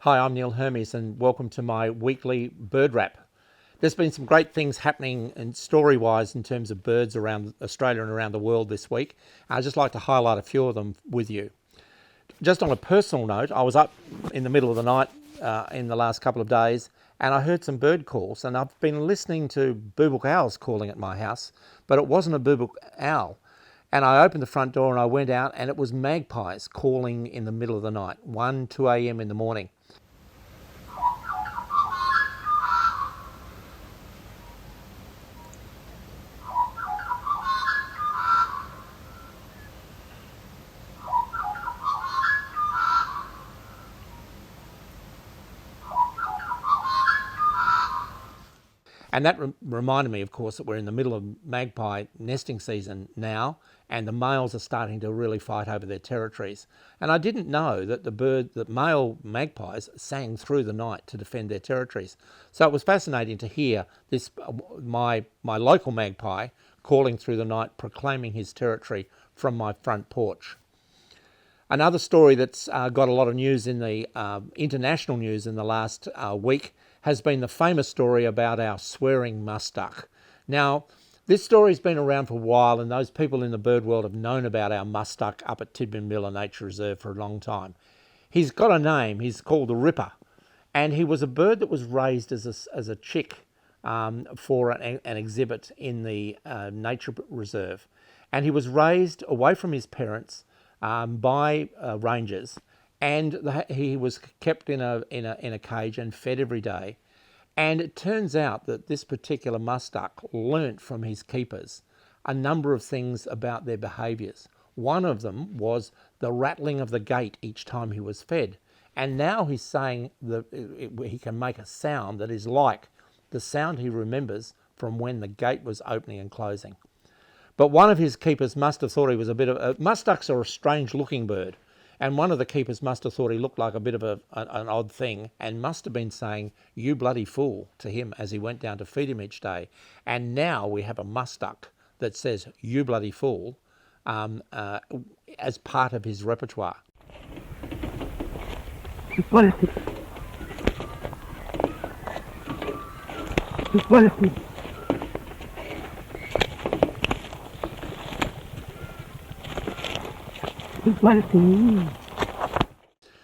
Hi, I'm Neil Hermes and welcome to my weekly bird wrap. There's been some great things happening and story-wise in terms of birds around Australia and around the world this week. I'd just like to highlight a few of them with you. Just on a personal note, I was up in the middle of the night in the last couple of days and I heard some bird calls, and I've been listening to boobook owls calling at my house, but it wasn't a boobook owl. And I opened the front door and I went out and it was magpies calling in the middle of the night, 1, 2 a.m. in the morning. And that reminded me, of course, that we're in the middle of magpie nesting season now, and the males are starting to really fight over their territories. And I didn't know that the male magpies sang through the night to defend their territories. So it was fascinating to hear this, my local magpie calling through the night, proclaiming his territory from my front porch. Another story that's got a lot of news in the international news in the last week has been the famous story about our swearing musk duck. Now, this story's been around for a while, and those people in the bird world have known about our musk duck up at Tidbinbilla Nature Reserve for a long time. He's got a name. He's called the Ripper, and he was a bird that was raised as a chick for an exhibit in the nature reserve, and he was raised away from his parents by rangers, and he was kept in a cage and fed every day. And it turns out that this particular musk duck learnt from his keepers a number of things about their behaviours. One of them was the rattling of the gate each time he was fed. And now he's saying that he can make a sound that is like the sound he remembers from when the gate was opening and closing. But one of his keepers must have thought he was a bit of musk ducks are a strange looking bird. And one of the keepers must have thought he looked like a bit of an odd thing, and must have been saying, "You bloody fool," to him as he went down to feed him each day. And now we have a musk duck that says, "You bloody fool," as part of his repertoire.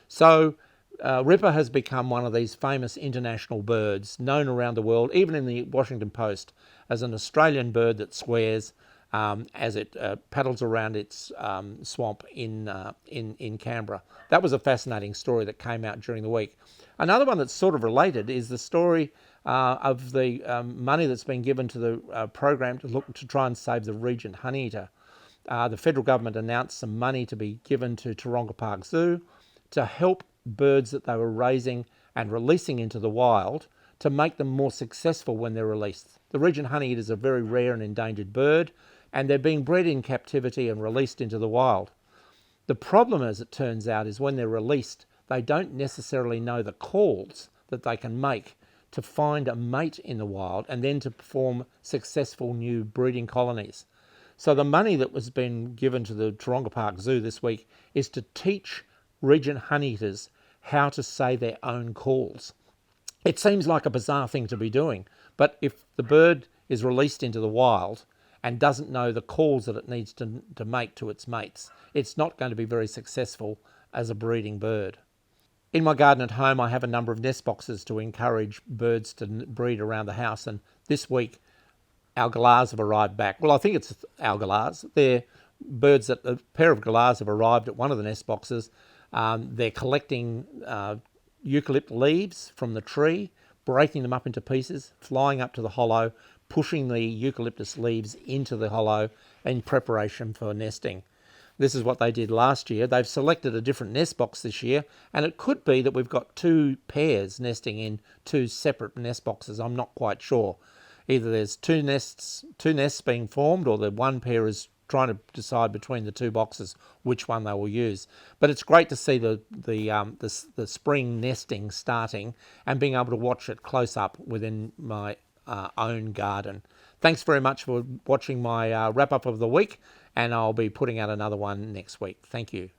So Ripper has become one of these famous international birds, known around the world, even in the Washington Post, as an Australian bird that swears as it paddles around its swamp in Canberra. That was a fascinating story that came out during the week. Another one that's sort of related is the story of the money that's been given to the program to try and save the Regent honeyeater. The federal government announced some money to be given to Taronga Park Zoo to help birds that they were raising and releasing into the wild to make them more successful when they're released. The Regent honeyeater is a very rare and endangered bird, and they're being bred in captivity and released into the wild. The problem, as it turns out, is when they're released, they don't necessarily know the calls that they can make to find a mate in the wild and then to form successful new breeding colonies. So the money that was been given to the Taronga Park Zoo this week is to teach Regent honeyeaters how to say their own calls. It seems like a bizarre thing to be doing, but if the bird is released into the wild and doesn't know the calls that it needs to make to its mates, it's not going to be very successful as a breeding bird. In my garden at home, I have a number of nest boxes to encourage birds to breed around the house, and this week our Galahs have arrived back. Well, I think it's our Galahs. They're birds that a pair of Galahs have arrived at one of the nest boxes. They're collecting eucalypt leaves from the tree, breaking them up into pieces, flying up to the hollow, pushing the eucalyptus leaves into the hollow in preparation for nesting. This is what they did last year. They've selected a different nest box this year, and it could be that we've got two pairs nesting in two separate nest boxes. I'm not quite sure. Either there's two nests being formed, or the one pair is trying to decide between the two boxes which one they will use. But it's great to see the spring nesting starting and being able to watch it close up within my own garden. Thanks very much for watching my wrap up of the week, and I'll be putting out another one next week. Thank you.